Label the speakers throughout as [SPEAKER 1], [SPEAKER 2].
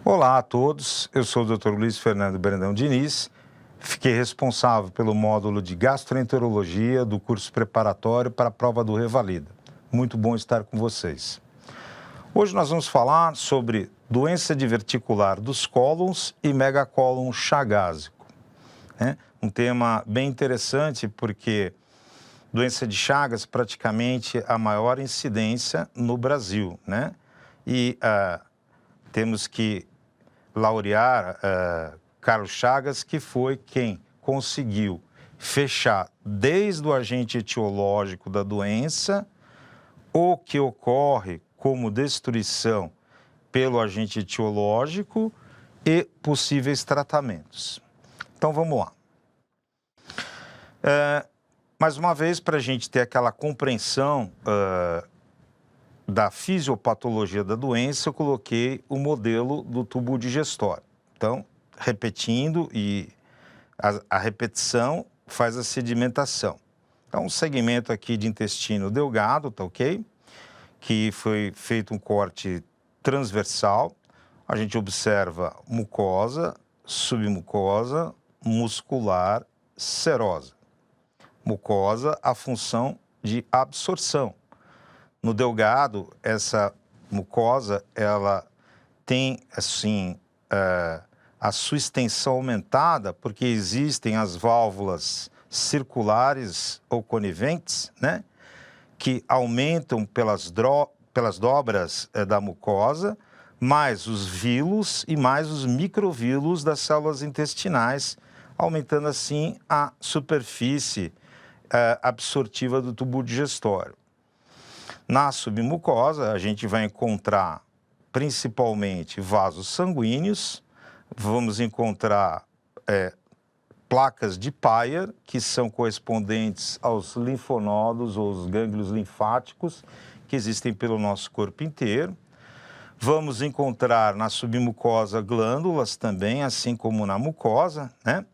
[SPEAKER 1] Olá a todos, eu sou o Dr. Luiz Fernando Brandão Diniz, fiquei responsável pelo módulo de gastroenterologia do curso preparatório para a prova do Revalida. Muito bom estar com vocês. Hoje nós vamos falar sobre doença diverticular dos cólons e megacólon chagásico. Um tema bem interessante porque doença de Chagas praticamente a maior incidência no Brasil, né? E temos que laurear Carlos Chagas, que foi quem conseguiu fechar desde o agente etiológico da doença, o que ocorre como destruição pelo agente etiológico e possíveis tratamentos. Então vamos lá. Mais uma vez, para a gente ter aquela compreensão da fisiopatologia da doença, eu coloquei o modelo do tubo digestório. Então, repetindo, e a repetição faz a sedimentação. Então, um segmento aqui de intestino delgado, tá ok? Que foi feito um corte transversal. A gente observa mucosa, submucosa, muscular, serosa. Mucosa, a função de absorção. No delgado, essa mucosa, ela tem, assim, a sua extensão aumentada, porque existem as válvulas circulares ou coniventes, né, que aumentam pelas dobras da mucosa, mais os vílulos e mais os microvílulos das células intestinais, aumentando, assim, a superfície absortiva do tubo digestório. Na submucosa, a gente vai encontrar principalmente vasos sanguíneos, vamos encontrar placas de Peyer, que são correspondentes aos linfonodos ou os gânglios linfáticos que existem pelo nosso corpo inteiro. Vamos encontrar na submucosa glândulas também, assim como na mucosa, né?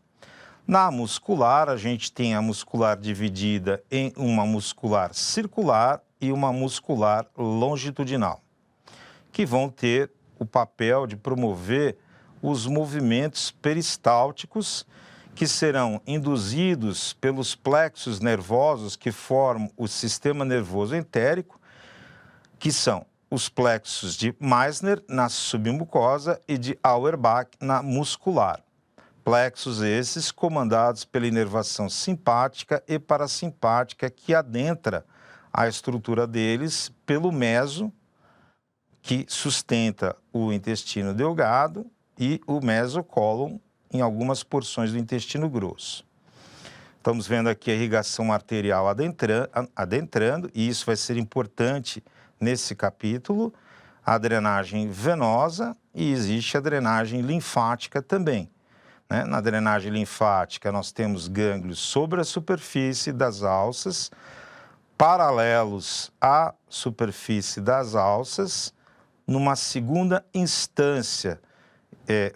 [SPEAKER 1] Na muscular, a gente tem a muscular dividida em uma muscular circular e uma muscular longitudinal, que vão ter o papel de promover os movimentos peristálticos que serão induzidos pelos plexos nervosos que formam o sistema nervoso entérico, que são os plexos de Meissner na submucosa e de Auerbach na muscular. Plexos esses comandados pela inervação simpática e parasimpática que adentra a estrutura deles pelo meso, que sustenta o intestino delgado, e o mesocólon em algumas porções do intestino grosso. Estamos vendo aqui a irrigação arterial adentrando, e isso vai ser importante nesse capítulo, a drenagem venosa, e existe a drenagem linfática também. Na drenagem linfática, nós temos gânglios sobre a superfície das alças, paralelos à superfície das alças, numa segunda instância,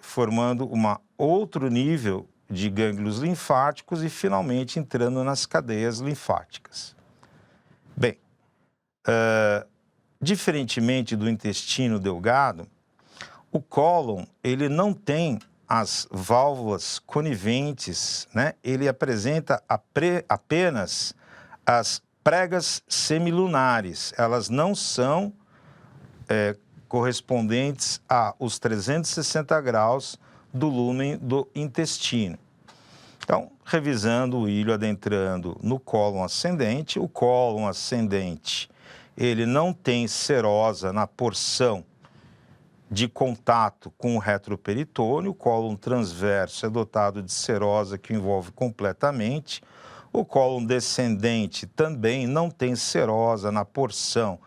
[SPEAKER 1] formando outro nível de gânglios linfáticos e, finalmente, entrando nas cadeias linfáticas. Bem, diferentemente do intestino delgado, o cólon, ele não tem as válvulas coniventes, né? Ele apresenta apenas as pregas semilunares. Elas não são correspondentes aos 360 graus do lúmen do intestino. Então, revisando o ilho adentrando no cólon ascendente, o cólon ascendente, ele não tem serosa na porção de contato com o retroperitônio. O cólon transverso é dotado de serosa que o envolve completamente. O cólon descendente também não tem serosa na porção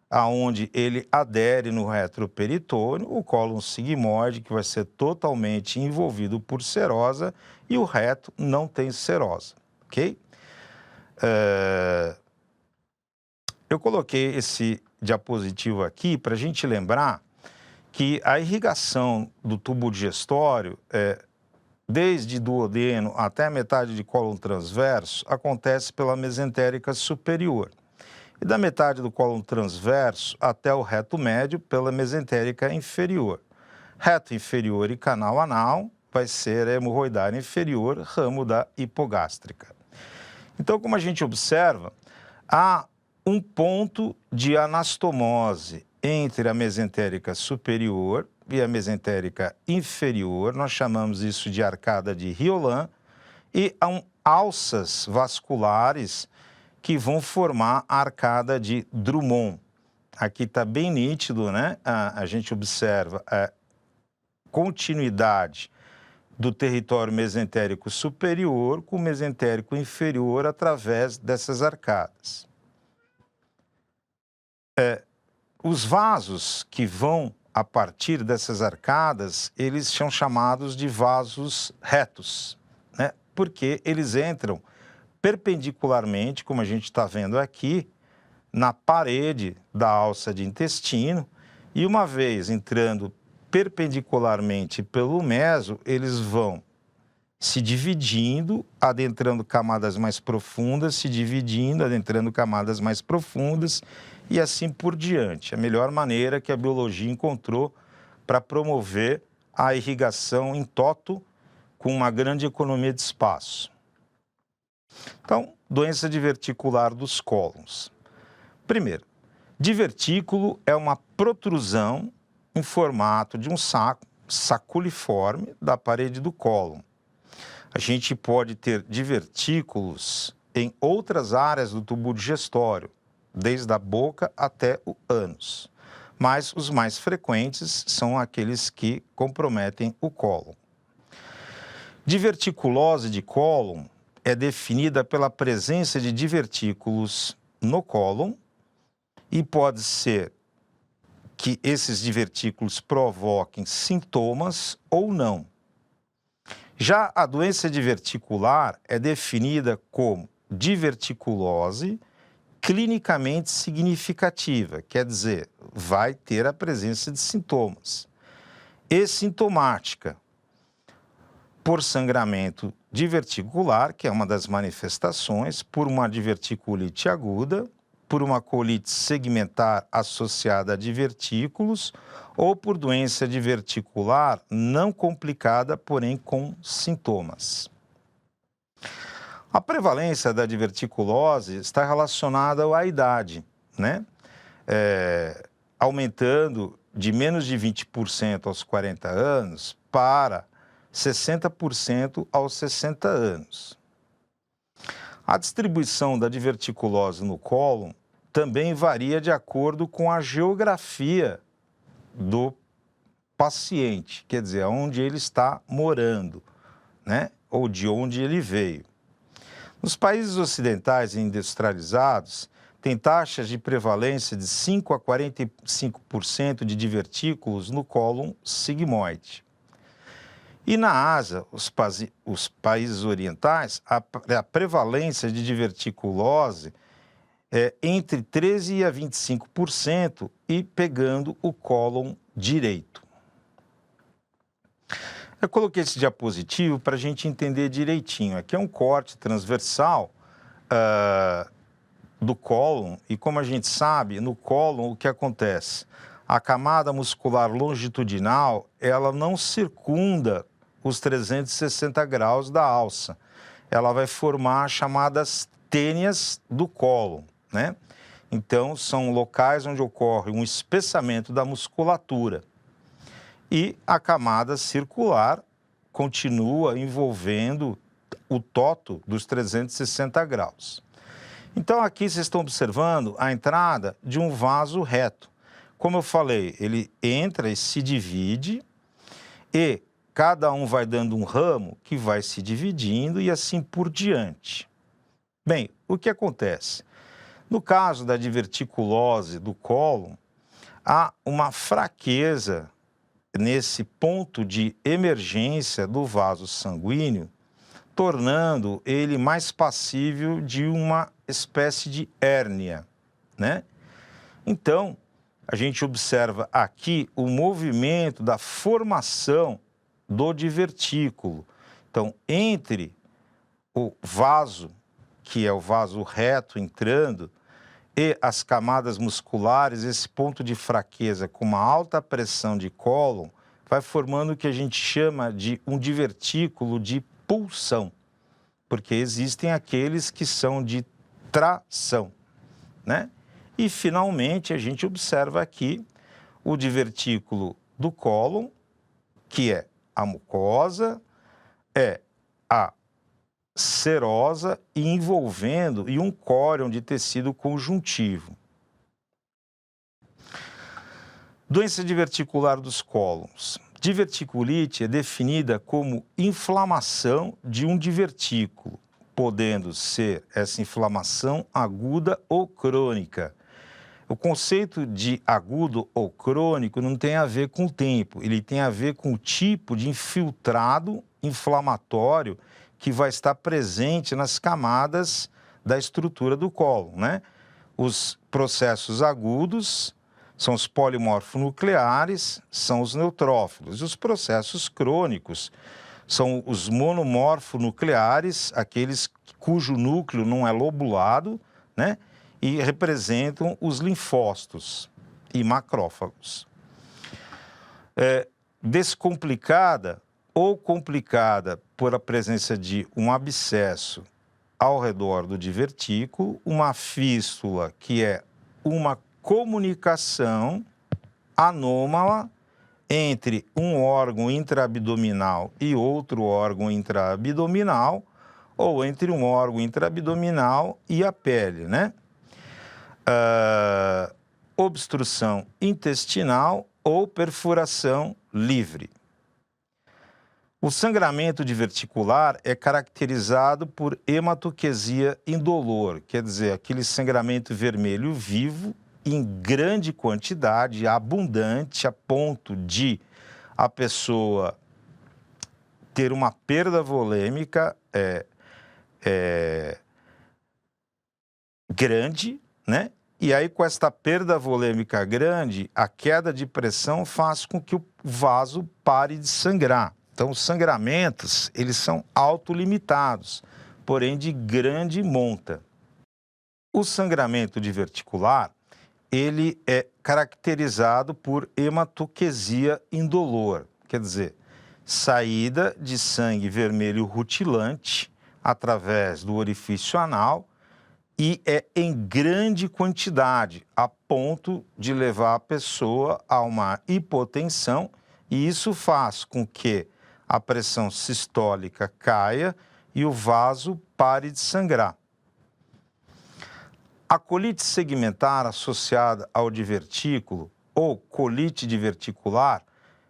[SPEAKER 1] aonde ele adere no retroperitônio. O cólon sigmoide, que vai ser totalmente envolvido por serosa, e o reto não tem serosa, ok? Eu coloquei esse diapositivo aqui para a gente lembrar que a irrigação do tubo digestório, desde duodeno até a metade de cólon transverso, acontece pela mesentérica superior. E da metade do cólon transverso até o reto médio, pela mesentérica inferior. Reto inferior e canal anal vai ser a hemorroidária inferior, ramo da hipogástrica. Então, como a gente observa, há um ponto de anastomose entre a mesentérica superior e a mesentérica inferior, nós chamamos isso de arcada de Riolan, e há alças vasculares que vão formar a arcada de Drummond. Aqui está bem nítido, né? A gente observa a continuidade do território mesentérico superior com o mesentérico inferior através dessas arcadas. Os vasos que vão a partir dessas arcadas, eles são chamados de vasos retos, né? Porque eles entram perpendicularmente, como a gente está vendo aqui, na parede da alça de intestino, e uma vez entrando perpendicularmente pelo meso, eles vão se dividindo, adentrando camadas mais profundas, se dividindo, adentrando camadas mais profundas, e assim por diante. A melhor maneira que a biologia encontrou para promover a irrigação em toto com uma grande economia de espaço. Então, doença diverticular dos cólons. Primeiro, divertículo é uma protrusão em formato de um saco saculiforme da parede do cólon. A gente pode ter divertículos em outras áreas do tubo digestório, desde a boca até o ânus, mas os mais frequentes são aqueles que comprometem o cólon. Diverticulose de cólon é definida pela presença de divertículos no cólon e pode ser que esses divertículos provoquem sintomas ou não. Já a doença diverticular é definida como diverticulose clinicamente significativa, quer dizer, vai ter a presença de sintomas. E sintomática, por sangramento diverticular, que é uma das manifestações, por uma diverticulite aguda, por uma colite segmentar associada a divertículos ou por doença diverticular não complicada, porém com sintomas. A prevalência da diverticulose está relacionada à idade, né? Aumentando de menos de 20% aos 40 anos para 60% aos 60 anos. A distribuição da diverticulose no cólon também varia de acordo com a geografia do paciente, quer dizer, onde ele está morando, né? Ou de onde ele veio. Nos países ocidentais e industrializados, tem taxas de prevalência de 5 a 45% de divertículos no cólon sigmoide. E na Ásia, os países orientais, a prevalência de diverticulose é entre 13% a 25% e pegando o cólon direito. Eu coloquei esse diapositivo para a gente entender direitinho. Aqui é um corte transversal do cólon e, como a gente sabe, no cólon o que acontece? A camada muscular longitudinal, ela não circunda os 360 graus da alça. Ela vai formar as chamadas tênias do cólon, né? Então, são locais onde ocorre um espessamento da musculatura. E a camada circular continua envolvendo o toto dos 360 graus. Então, aqui vocês estão observando a entrada de um vaso reto. Como eu falei, ele entra e se divide e cada um vai dando um ramo que vai se dividindo e assim por diante. Bem, o que acontece? No caso da diverticulose do cólon, há uma fraqueza nesse ponto de emergência do vaso sanguíneo, tornando ele mais passível de uma espécie de hérnia, né? Então, a gente observa aqui o movimento da formação do divertículo. Então, entre o vaso, que é o vaso reto entrando, e as camadas musculares, esse ponto de fraqueza com uma alta pressão de cólon vai formando o que a gente chama de um divertículo de pulsão, porque existem aqueles que são de tração, né? E, finalmente, a gente observa aqui o divertículo do cólon, que é a mucosa, é a serosa e envolvendo e um córyon de tecido conjuntivo. Doença diverticular dos cólons. Diverticulite é definida como inflamação de um divertículo, podendo ser essa inflamação aguda ou crônica. O conceito de agudo ou crônico não tem a ver com o tempo, ele tem a ver com o tipo de infiltrado inflamatório que vai estar presente nas camadas da estrutura do cólon, né? Os processos agudos são os polimorfonucleares, são os neutrófilos. E os processos crônicos são os monomorfonucleares, aqueles cujo núcleo não é lobulado, né? E representam os linfócitos e macrófagos. Descomplicada ou complicada por a presença de um abscesso ao redor do divertículo, uma fístula, que é uma comunicação anômala entre um órgão intraabdominal e outro órgão intraabdominal, ou entre um órgão intraabdominal e a pele, né? Obstrução intestinal ou perfuração livre. O sangramento diverticular é caracterizado por hematoquesia indolor, quer dizer, aquele sangramento vermelho vivo em grande quantidade, abundante, a ponto de a pessoa ter uma perda volêmica grande, né? E aí, com esta perda volêmica grande, a queda de pressão faz com que o vaso pare de sangrar. Então, os sangramentos, eles são autolimitados, porém de grande monta. O sangramento diverticular, ele é caracterizado por hematoquesia indolor, quer dizer, saída de sangue vermelho rutilante através do orifício anal, e é em grande quantidade, a ponto de levar a pessoa a uma hipotensão, e isso faz com que a pressão sistólica caia e o vaso pare de sangrar. A colite segmentar associada ao divertículo, ou colite diverticular,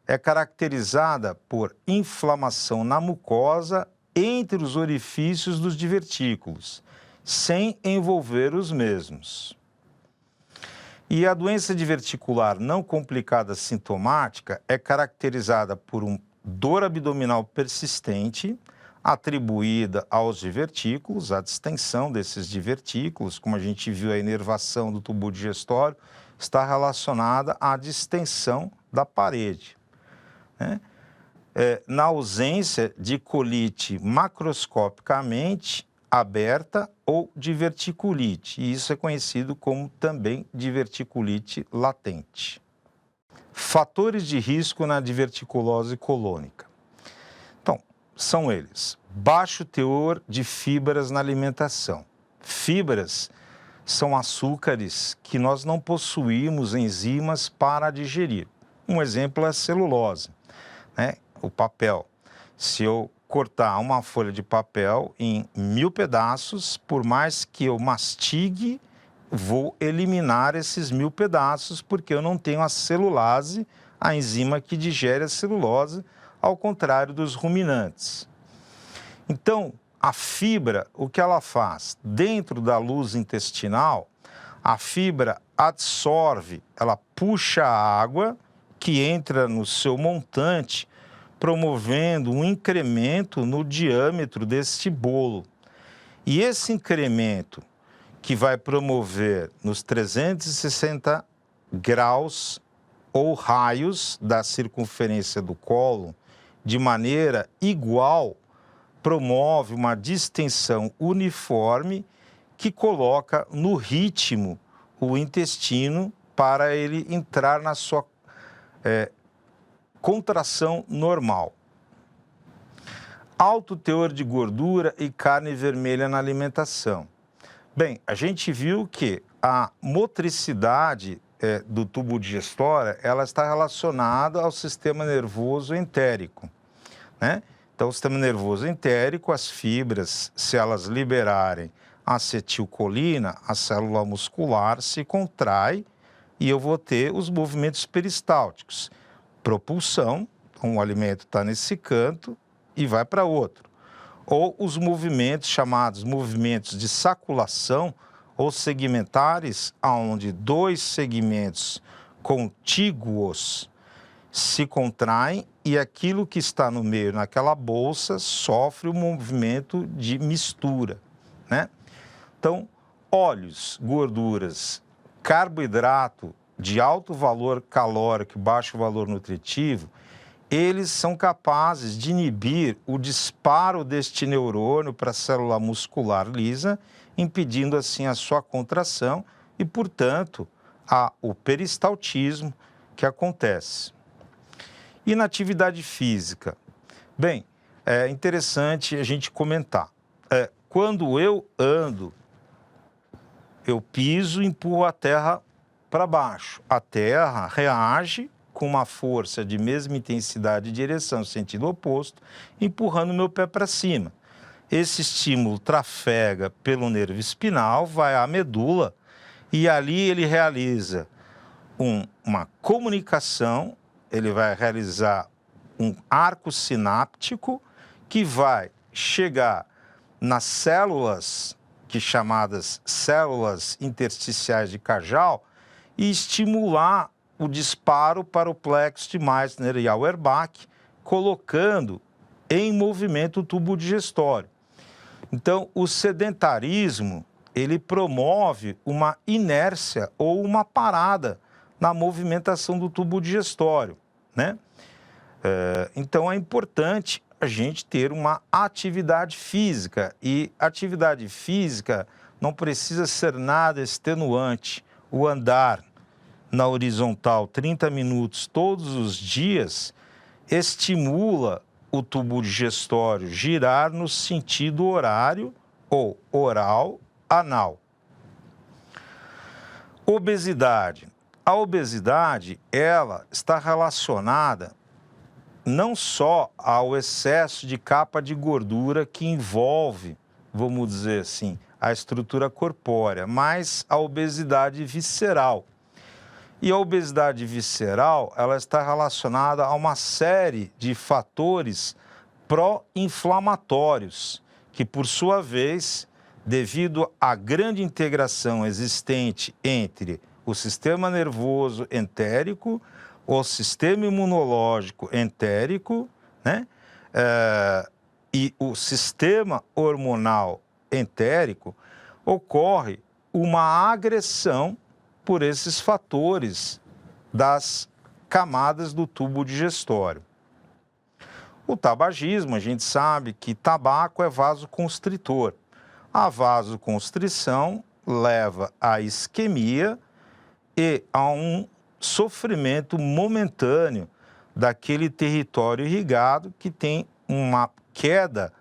[SPEAKER 1] é caracterizada por inflamação na mucosa entre os orifícios dos divertículos, sem envolver os mesmos. E a doença diverticular não complicada sintomática é caracterizada por uma dor abdominal persistente, atribuída aos divertículos, a distensão desses divertículos, como a gente viu, a inervação do tubo digestório está relacionada à distensão da parede, né? Na ausência de colite macroscopicamente aberta ou diverticulite, e isso é conhecido como também diverticulite latente. Fatores de risco na diverticulose colônica. Então, são eles: baixo teor de fibras na alimentação. Fibras são açúcares que nós não possuímos enzimas para digerir. Um exemplo é a celulose, né? O papel. Se eu cortar uma folha de papel em 1000 pedaços, por mais que eu mastigue, vou eliminar esses 1000 pedaços, porque eu não tenho a celulase, a enzima que digere a celulose, ao contrário dos ruminantes. Então, a fibra, o que ela faz? Dentro da luz intestinal, a fibra absorve, ela puxa a água que entra no seu montante, promovendo um incremento no diâmetro deste bolo. E esse incremento, que vai promover nos 360 graus ou raios da circunferência do cólon, de maneira igual, promove uma distensão uniforme que coloca no ritmo o intestino para ele entrar na sua contração normal. Alto teor de gordura e carne vermelha na alimentação. Bem, a gente viu que a motricidade do tubo digestório, ela está relacionada ao sistema nervoso entérico, né? Então, o sistema nervoso entérico, as fibras, se elas liberarem acetilcolina, a célula muscular se contrai e eu vou ter os movimentos peristálticos. Propulsão, então o alimento está nesse canto e vai para outro. Ou os movimentos chamados movimentos de saculação ou segmentares, onde dois segmentos contíguos se contraem e aquilo que está no meio naquela bolsa sofre um movimento de mistura, né? Então, óleos, gorduras, carboidrato de alto valor calórico e baixo valor nutritivo, eles são capazes de inibir o disparo deste neurônio para a célula muscular lisa, impedindo assim a sua contração e, portanto, o peristaltismo que acontece. E na atividade física? Bem, é interessante a gente comentar. Quando eu ando, eu piso e empurro a terra para baixo. A terra reage com uma força de mesma intensidade e direção, sentido oposto, empurrando meu pé para cima. Esse estímulo trafega pelo nervo espinal, vai à medula e ali ele realiza uma comunicação, ele vai realizar um arco sináptico que vai chegar nas células, que chamadas células intersticiais de Cajal, e estimular o disparo para o plexo de Meissner e Auerbach, colocando em movimento o tubo digestório. Então, o sedentarismo, ele promove uma inércia ou uma parada na movimentação do tubo digestório, né? Então, é importante a gente ter uma atividade física, e atividade física não precisa ser nada extenuante. O andar na horizontal 30 minutos todos os dias estimula o tubo digestório girar no sentido horário ou oral anal. Obesidade. A obesidade, ela está relacionada não só ao excesso de capa de gordura que envolve, vamos dizer assim, a estrutura corpórea, mas a obesidade visceral. E a obesidade visceral, ela está relacionada a uma série de fatores pró-inflamatórios, que por sua vez, devido à grande integração existente entre o sistema nervoso entérico, o sistema imunológico entérico, né? E o sistema hormonal entérico, ocorre uma agressão por esses fatores das camadas do tubo digestório. O tabagismo, a gente sabe que tabaco é vasoconstritor. A vasoconstrição leva à isquemia e a um sofrimento momentâneo daquele território irrigado que tem uma queda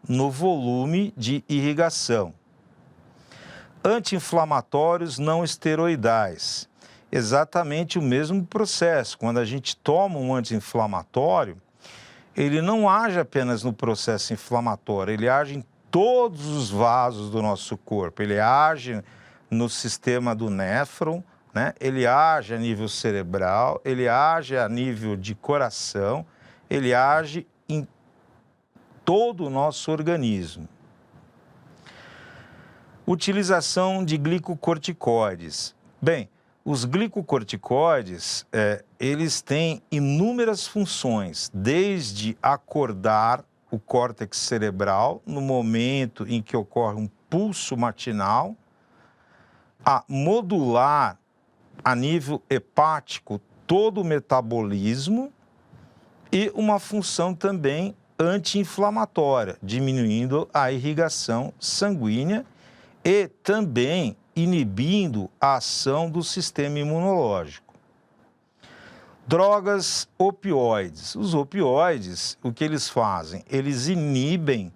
[SPEAKER 1] no volume de irrigação. Anti-inflamatórios não esteroidais. Exatamente o mesmo processo. Quando a gente toma um anti-inflamatório, ele não age apenas no processo inflamatório, ele age em todos os vasos do nosso corpo. Ele age no sistema do néfron, né? Ele age a nível cerebral, ele age a nível de coração, ele age em todo o nosso organismo. Utilização de glicocorticoides. Bem, os glicocorticoides, eles têm inúmeras funções, desde acordar o córtex cerebral no momento em que ocorre um pulso matinal, a modular a nível hepático todo o metabolismo e uma função também anti-inflamatória, diminuindo a irrigação sanguínea e também inibindo a ação do sistema imunológico. Drogas opioides. Os opioides, o que eles fazem? Eles inibem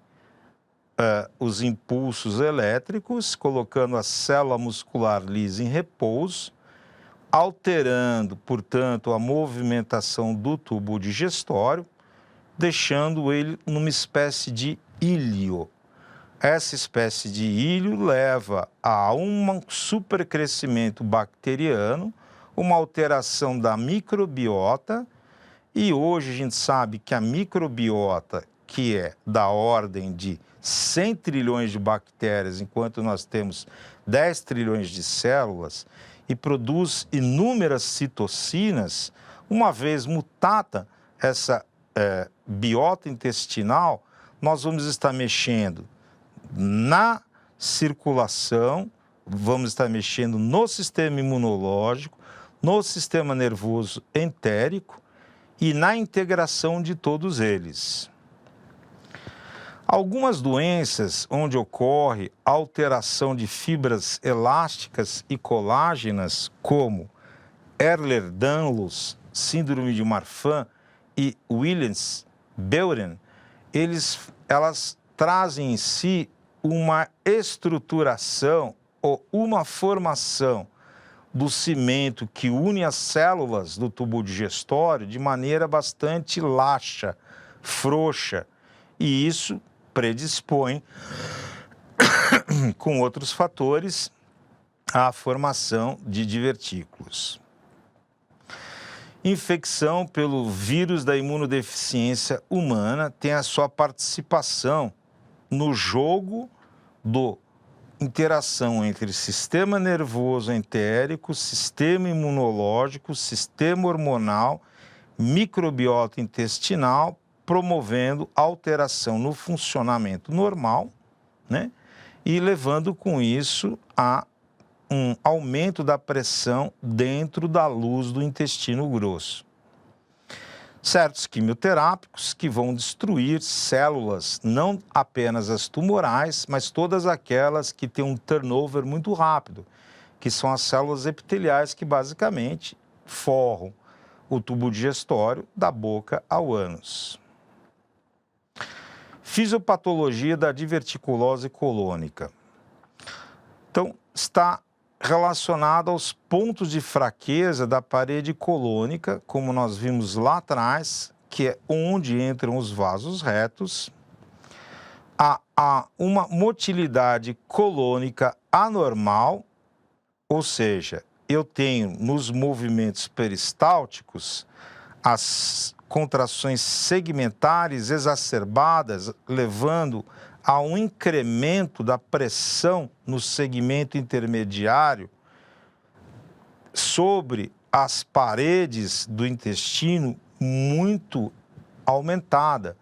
[SPEAKER 1] os impulsos elétricos, colocando a célula muscular lisa em repouso, alterando, portanto, a movimentação do tubo digestório, deixando ele numa espécie de íleo. Essa espécie de íleo leva a um supercrescimento bacteriano, uma alteração da microbiota, e hoje a gente sabe que a microbiota, que é da ordem de 100 trilhões de bactérias, enquanto nós temos 10 trilhões de células, e produz inúmeras citocinas, uma vez mutada essa biota intestinal, nós vamos estar mexendo na circulação, vamos estar mexendo no sistema imunológico, no sistema nervoso entérico e na integração de todos eles. Algumas doenças onde ocorre alteração de fibras elásticas e colágenas, como Ehlers-Danlos, síndrome de Marfan e Williams-Beuren, elas trazem em si uma estruturação ou uma formação do cimento que une as células do tubo digestório de maneira bastante laxa, frouxa, e isso predispõe, com outros fatores, à formação de divertículos. Infecção pelo vírus da imunodeficiência humana tem a sua participação no jogo do interação entre sistema nervoso entérico, sistema imunológico, sistema hormonal, microbiota intestinal, promovendo alteração no funcionamento normal, né? E levando com isso a um aumento da pressão dentro da luz do intestino grosso. Certos quimioterápicos que vão destruir células, não apenas as tumorais, mas todas aquelas que têm um turnover muito rápido, que são as células epiteliais que basicamente forram o tubo digestório da boca ao ânus. Fisiopatologia da diverticulose colônica. Então, está relacionado aos pontos de fraqueza da parede colônica, como nós vimos lá atrás, que é onde entram os vasos retos. Há uma motilidade colônica anormal, ou seja, eu tenho nos movimentos peristálticos as contrações segmentares exacerbadas, levando a um incremento da pressão no segmento intermediário sobre as paredes do intestino muito aumentada.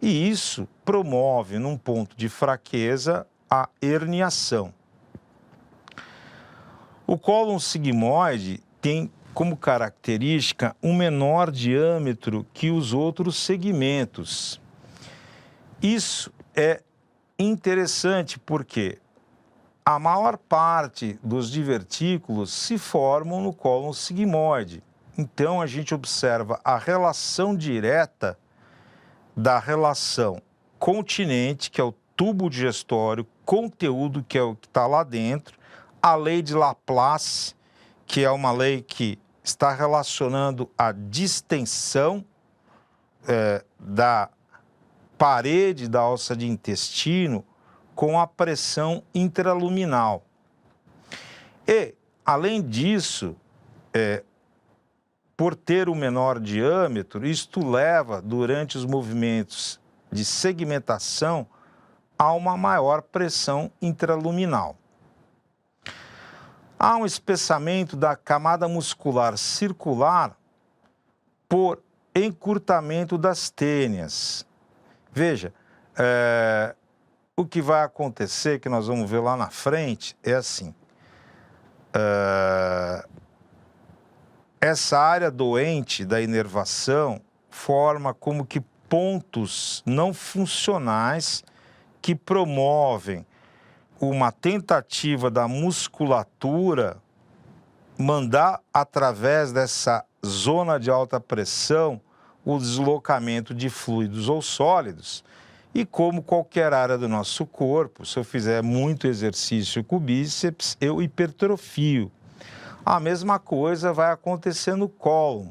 [SPEAKER 1] E isso promove, num ponto de fraqueza, a herniação. O cólon sigmoide tem como característica um menor diâmetro que os outros segmentos. Isso é interessante porque a maior parte dos divertículos se formam no cólon sigmoide. Então, a gente observa a relação direta da relação continente, que é o tubo digestório, conteúdo, que é o que está lá dentro, a lei de Laplace, que é uma lei que está relacionando a distensão da parede da alça de intestino com a pressão intraluminal. E, além disso, por ter o menor diâmetro, isto leva, durante os movimentos de segmentação, a uma maior pressão intraluminal. Há um espessamento da camada muscular circular por encurtamento das tênias. Veja, o que vai acontecer, que nós vamos ver lá na frente, é assim. Essa área doente da inervação forma como que pontos não funcionais que promovem uma tentativa da musculatura mandar, através dessa zona de alta pressão o deslocamento de fluidos ou sólidos. E como qualquer área do nosso corpo, se eu fizer muito exercício com o bíceps, eu hipertrofio. A mesma coisa vai acontecer no cólon.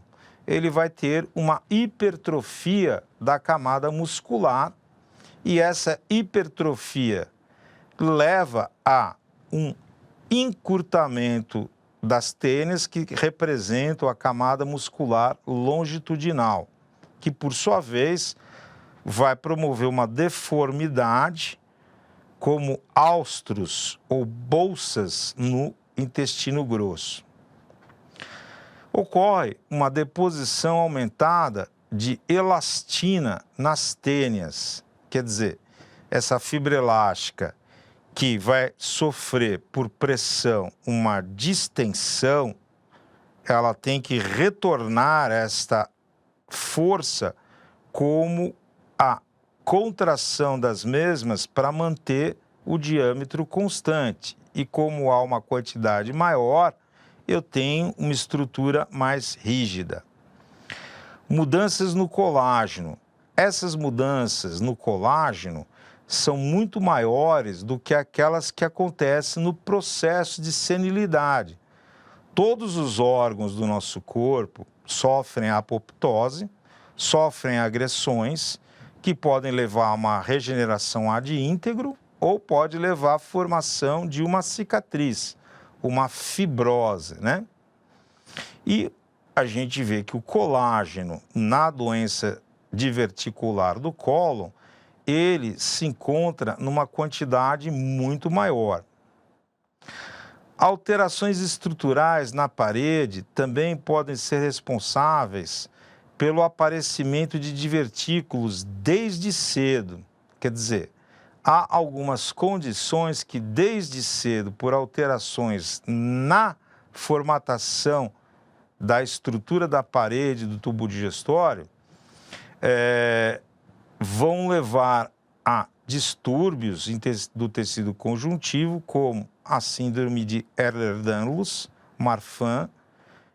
[SPEAKER 1] Ele vai ter uma hipertrofia da camada muscular e essa hipertrofia leva a um encurtamento das tênias que representam a camada muscular longitudinal, que por sua vez vai promover uma deformidade como áustros ou bolsas no intestino grosso. Ocorre uma deposição aumentada de elastina nas tênias, quer dizer, essa fibra elástica que vai sofrer por pressão uma distensão, ela tem que retornar esta força como a contração das mesmas para manter o diâmetro constante. E como há uma quantidade maior, eu tenho uma estrutura mais rígida. Mudanças no colágeno. Essas mudanças no colágeno são muito maiores do que aquelas que acontecem no processo de senilidade. Todos os órgãos do nosso corpo sofrem apoptose, sofrem agressões que podem levar a uma regeneração ad íntegro ou pode levar à formação de uma cicatriz, uma fibrose, né? E a gente vê que o colágeno na doença diverticular do cólon, ele se encontra numa quantidade muito maior. Alterações estruturais na parede também podem ser responsáveis pelo aparecimento de divertículos desde cedo. Quer dizer, há algumas condições que desde cedo, por alterações na formatação da estrutura da parede do tubo digestório, vão levar a distúrbios do tecido conjuntivo, como a síndrome de Ehlers-Danlos, Marfan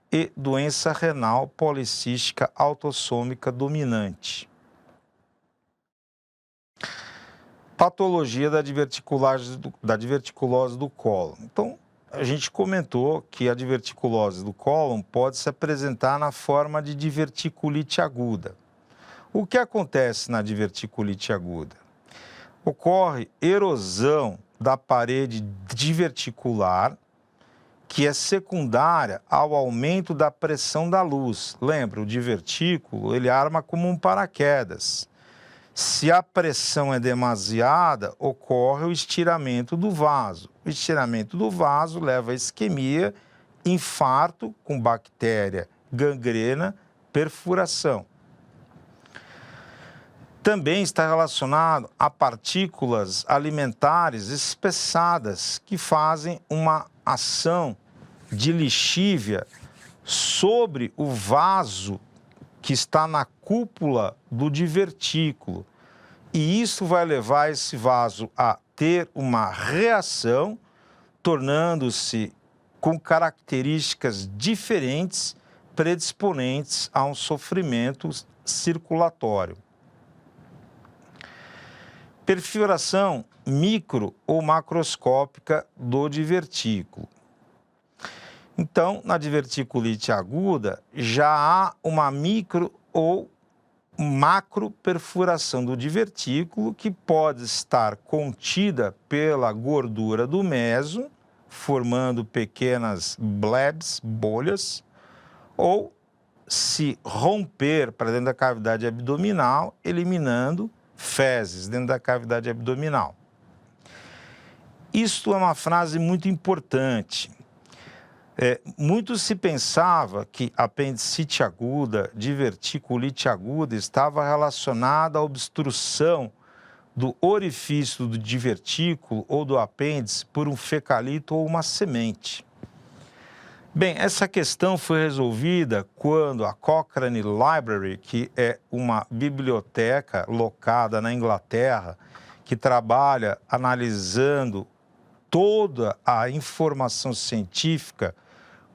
[SPEAKER 1] e doença renal policística autossômica dominante. Patologia da diverticulose do cólon. Então, a gente comentou que a diverticulose do cólon pode se apresentar na forma de diverticulite aguda. O que acontece na diverticulite aguda? Ocorre erosão da parede diverticular, que é secundária ao aumento da pressão da luz. Lembra, o divertículo, ele arma como um paraquedas. Se a pressão é demasiada, ocorre o estiramento do vaso. O estiramento do vaso leva a isquemia, infarto com bactéria, gangrena, perfuração. Também está relacionado a partículas alimentares espessadas que fazem uma ação de lixívia sobre o vaso que está na cúpula do divertículo. E isso vai levar esse vaso a ter uma reação, tornando-se com características diferentes, predisponentes a um sofrimento circulatório. Perfuração micro ou macroscópica do divertículo. Então, na diverticulite aguda, já há uma micro ou macro perfuração do divertículo que pode estar contida pela gordura do meso, formando pequenas blebs, bolhas, ou se romper para dentro da cavidade abdominal, eliminando fezes dentro da cavidade abdominal. Isto é uma frase muito importante. Muito se pensava que apendicite aguda, diverticulite aguda, estava relacionada à obstrução do orifício do divertículo ou do apêndice por um fecalito ou uma semente. Bem, essa questão foi resolvida quando a Cochrane Library, que é uma biblioteca locada na Inglaterra, que trabalha analisando toda a informação científica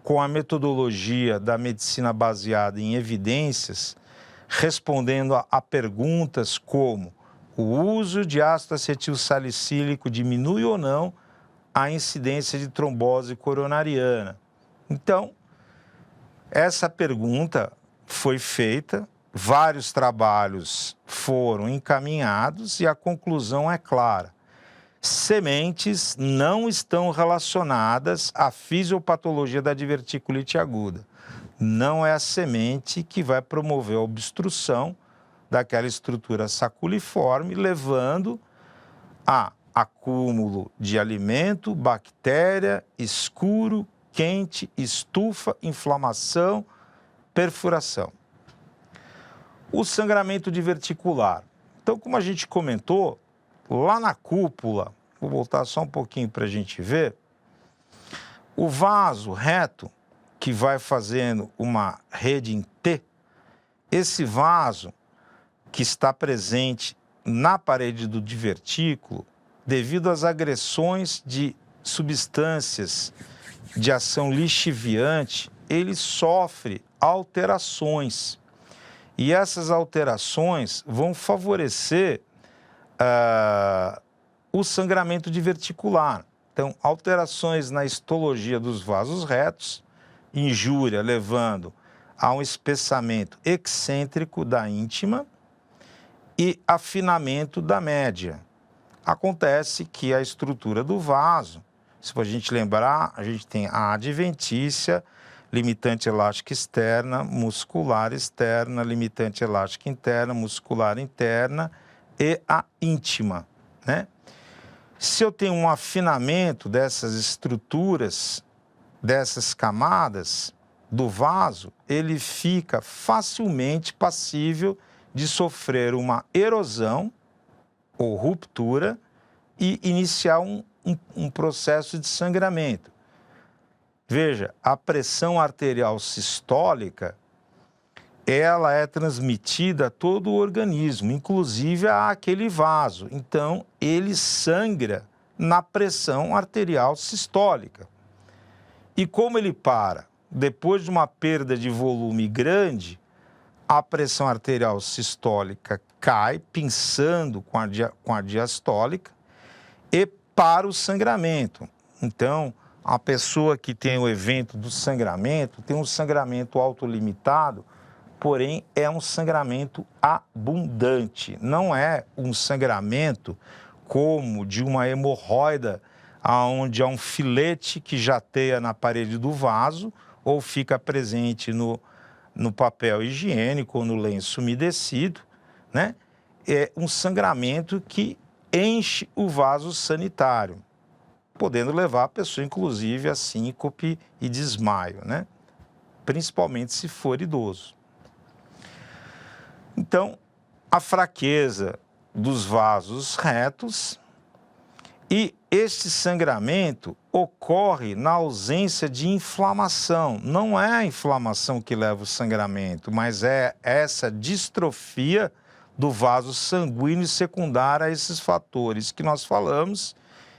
[SPEAKER 1] com a metodologia da medicina baseada em evidências, respondendo a perguntas como o uso de ácido acetil salicílico diminui ou não a incidência de trombose coronariana. Então, essa pergunta foi feita, vários trabalhos foram encaminhados e a conclusão é clara. Sementes não estão relacionadas à fisiopatologia da diverticulite aguda. Não é a semente que vai promover a obstrução daquela estrutura saculiforme, levando a acúmulo de alimento, bactéria, escuro, quente, estufa, inflamação, perfuração. O sangramento diverticular. Então, como a gente comentou, lá na cúpula, vou voltar só um pouquinho para a gente ver, o vaso reto, que vai fazendo uma rede em T, esse vaso que está presente na parede do divertículo, devido às agressões de substâncias de ação lixiviante, ele sofre alterações. E essas alterações vão favorecer o sangramento diverticular. Então, alterações na histologia dos vasos retos, injúria levando a um espessamento excêntrico da íntima e afinamento da média. Acontece que a estrutura do vaso, se a gente lembrar, a gente tem a adventícia, limitante elástica externa, muscular externa, limitante elástica interna, muscular interna e a íntima, né? Se eu tenho um afinamento dessas estruturas, dessas camadas do vaso, ele fica facilmente passível de sofrer uma erosão ou ruptura e iniciar um processo de sangramento. Veja, a pressão arterial sistólica, ela é transmitida a todo o organismo, inclusive àquele vaso. Então, ele sangra na pressão arterial sistólica. E como ele para? Depois de uma perda de volume grande, a pressão arterial sistólica cai, pinçando com a diastólica, e para o sangramento. Então, a pessoa que tem o evento do sangramento, tem um sangramento autolimitado, porém é um sangramento abundante. Não é um sangramento como de uma hemorroida, onde há um filete que jateia na parede do vaso ou fica presente no papel higiênico ou no lenço umedecido, né? É um sangramento que enche o vaso sanitário, podendo levar a pessoa, inclusive, a síncope e desmaio, né? Principalmente se for idoso. Então, a fraqueza dos vasos retos e este sangramento ocorre na ausência de inflamação. Não é a inflamação que leva o sangramento, mas é essa distrofia do vaso sanguíneo secundária a esses fatores que nós falamos,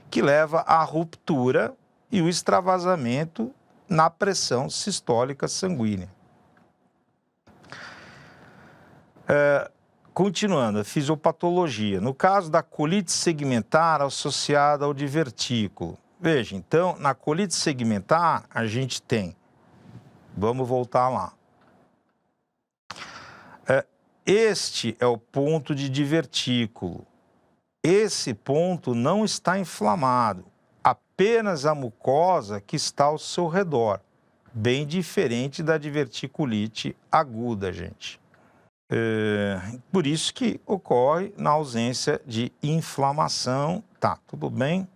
[SPEAKER 1] que leva à ruptura e o extravasamento na pressão sistólica sanguínea. Continuando, a fisiopatologia. No caso da colite segmentar associada ao divertículo. Veja, então, na colite segmentar, a gente tem, vamos voltar lá. Este é o ponto de divertículo. Esse ponto não está inflamado, apenas a mucosa que está ao seu redor, bem diferente da diverticulite aguda, gente. Por isso que ocorre na ausência de inflamação. Tá, tudo bem?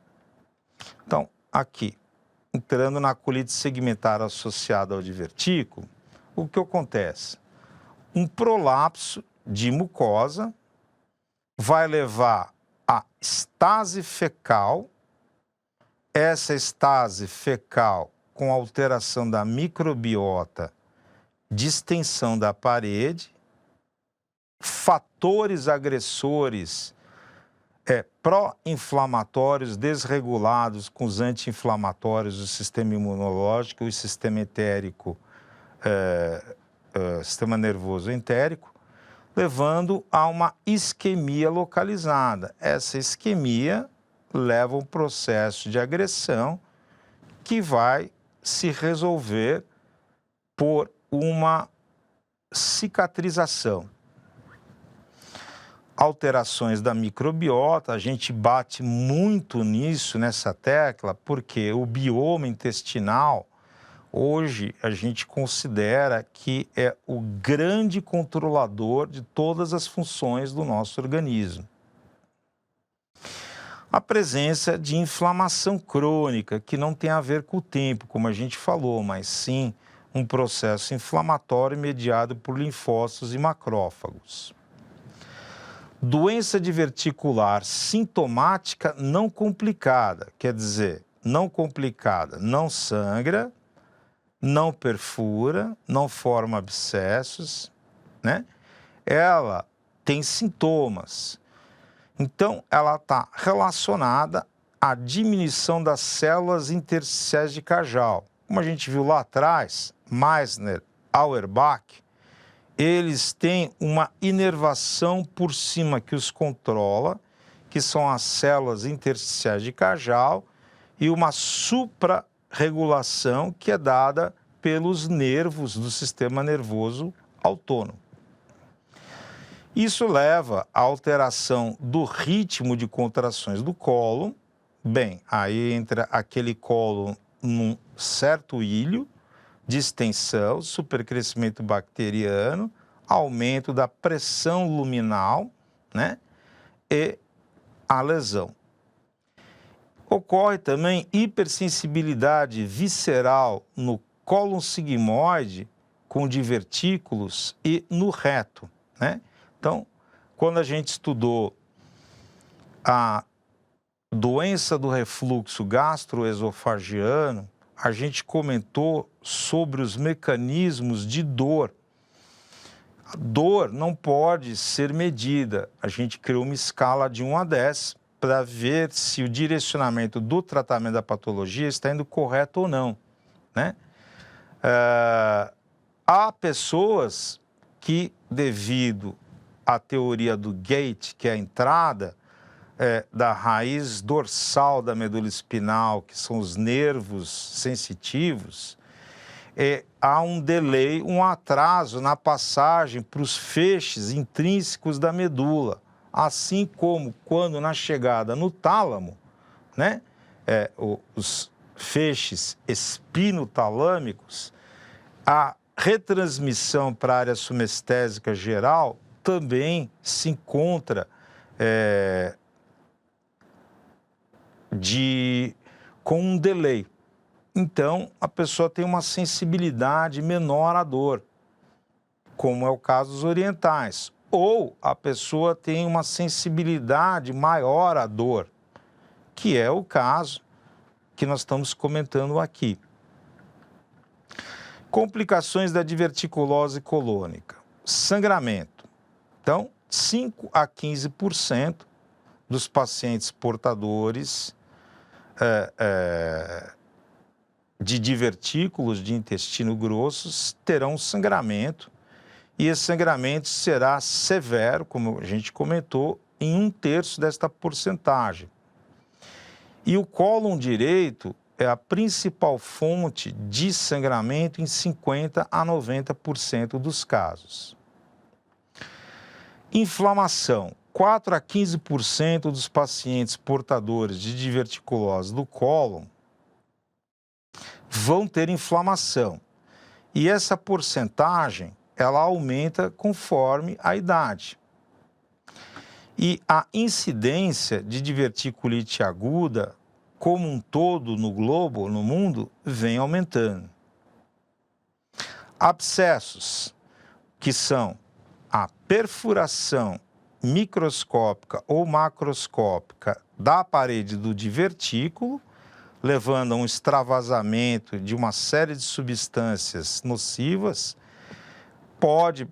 [SPEAKER 1] Então, aqui, entrando na colite segmentar associada ao divertículo, o que acontece? Um prolapso de mucosa vai levar a estase fecal, essa estase fecal com alteração da microbiota, distensão da parede, fatores agressores pró-inflamatórios desregulados com os anti-inflamatórios do sistema imunológico e sistema entérico, sistema nervoso entérico, levando a uma isquemia localizada. Essa isquemia leva a um processo de agressão que vai se resolver por uma cicatrização. Alterações da microbiota, a gente bate muito nisso, nessa tecla, porque o bioma intestinal, hoje, a gente considera que é o grande controlador de todas as funções do nosso organismo. A presença de inflamação crônica, que não tem a ver com o tempo, como a gente falou, mas sim um processo inflamatório mediado por linfócitos e macrófagos. Doença diverticular sintomática não complicada, quer dizer, não complicada, não sangra, não perfura, não forma abscessos, né? Ela tem sintomas. Então, ela está relacionada à diminuição das células intersticiais de Cajal. Como a gente viu lá atrás, Meissner, Auerbach, eles têm uma inervação por cima que os controla, que são as células intersticiais de Cajal, e uma suprarregulação que é dada pelos nervos do sistema nervoso autônomo. Isso leva à alteração do ritmo de contrações do cólon. Bem, aí entra aquele cólon num certo ilho de extensão, supercrescimento bacteriano, aumento da pressão luminal, né? E a lesão. Ocorre também hipersensibilidade visceral no cólon sigmoide com divertículos e no reto, né? Então, quando a gente estudou a doença do refluxo gastroesofagiano, a gente comentou sobre os mecanismos de dor. A dor não pode ser medida. A gente criou uma escala de 1 a 10 para ver se o direcionamento do tratamento da patologia está indo correto ou não, né? Há pessoas que, devido à teoria do gate, que é a entrada da raiz dorsal da medula espinal, que são os nervos sensitivos, há um delay, um atraso na passagem para os feixes intrínsecos da medula, assim como quando na chegada no tálamo, né, os feixes espinotalâmicos, a retransmissão para a área sunestésica geral também se encontra com um delay. Então, a pessoa tem uma sensibilidade menor à dor, como é o caso dos orientais. Ou a pessoa tem uma sensibilidade maior à dor, que é o caso que nós estamos comentando aqui. Complicações da diverticulose colônica. Sangramento. Então, 5 a 15% dos pacientes portadores de divertículos de intestino grosso terão sangramento, e esse sangramento será severo, como a gente comentou, em 1/3 desta porcentagem. E o cólon direito é a principal fonte de sangramento em 50 a 90% dos casos. Inflamação. 4 a 15% dos pacientes portadores de diverticulose do cólon vão ter inflamação. E essa porcentagem, ela aumenta conforme a idade. E a incidência de diverticulite aguda, como um todo no globo, no mundo, vem aumentando. Abscessos, que são a perfuração microscópica ou macroscópica da parede do divertículo, levando a um extravasamento de uma série de substâncias nocivas, pode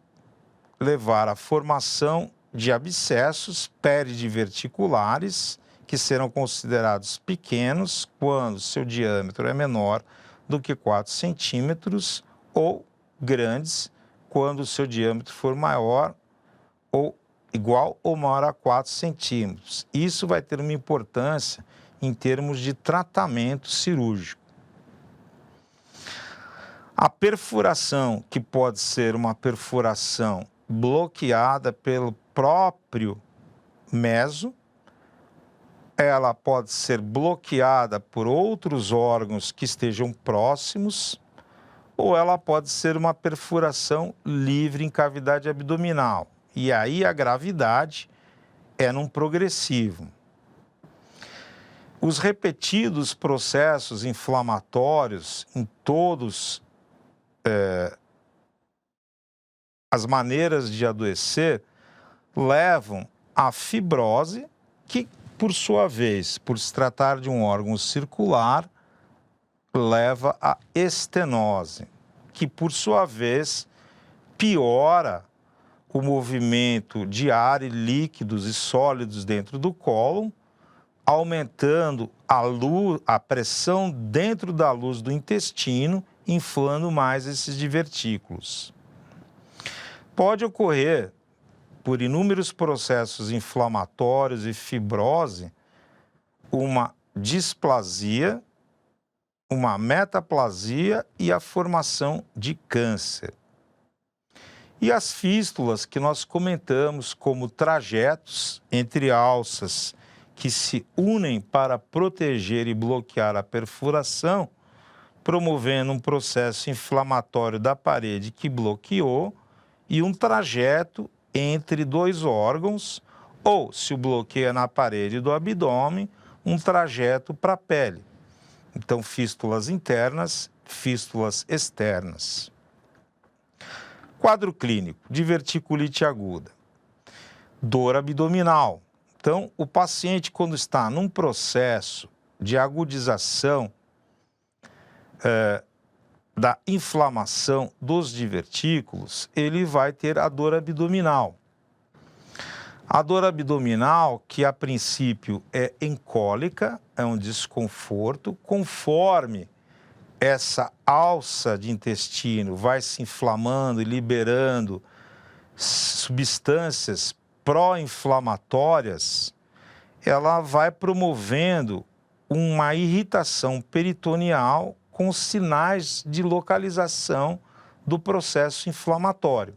[SPEAKER 1] levar à formação de abscessos peridiverticulares, que serão considerados pequenos quando seu diâmetro é menor do que 4 centímetros, ou grandes quando o seu diâmetro for maior ou igual ou maior a 4 centímetros. Isso vai ter uma importância em termos de tratamento cirúrgico. A perfuração, que pode ser uma perfuração bloqueada pelo próprio meso, ela pode ser bloqueada por outros órgãos que estejam próximos, ou ela pode ser uma perfuração livre em cavidade abdominal. E aí a gravidade é num progressivo. Os repetidos processos inflamatórios em todos as maneiras de adoecer levam à fibrose, que, por sua vez, por se tratar de um órgão circular, leva à estenose, que, por sua vez, piora o movimento de ar e líquidos e sólidos dentro do cólon, aumentando a pressão dentro da luz do intestino, inflando mais esses divertículos. Pode ocorrer, por inúmeros processos inflamatórios e fibrose, uma displasia, uma metaplasia e a formação de câncer. E as fístulas que nós comentamos como trajetos entre alças que se unem para proteger e bloquear a perfuração, promovendo um processo inflamatório da parede que bloqueou e um trajeto entre dois órgãos, ou, se o bloqueia na parede do abdômen, um trajeto para a pele. Então, fístulas internas, fístulas externas. Quadro clínico, diverticulite aguda. Dor abdominal. Então, o paciente, quando está num processo de agudização da inflamação dos divertículos, ele vai ter a dor abdominal. A dor abdominal, que a princípio é encólica, é um desconforto, conforme essa alça de intestino vai se inflamando e liberando substâncias pró-inflamatórias, ela vai promovendo uma irritação peritoneal com sinais de localização do processo inflamatório.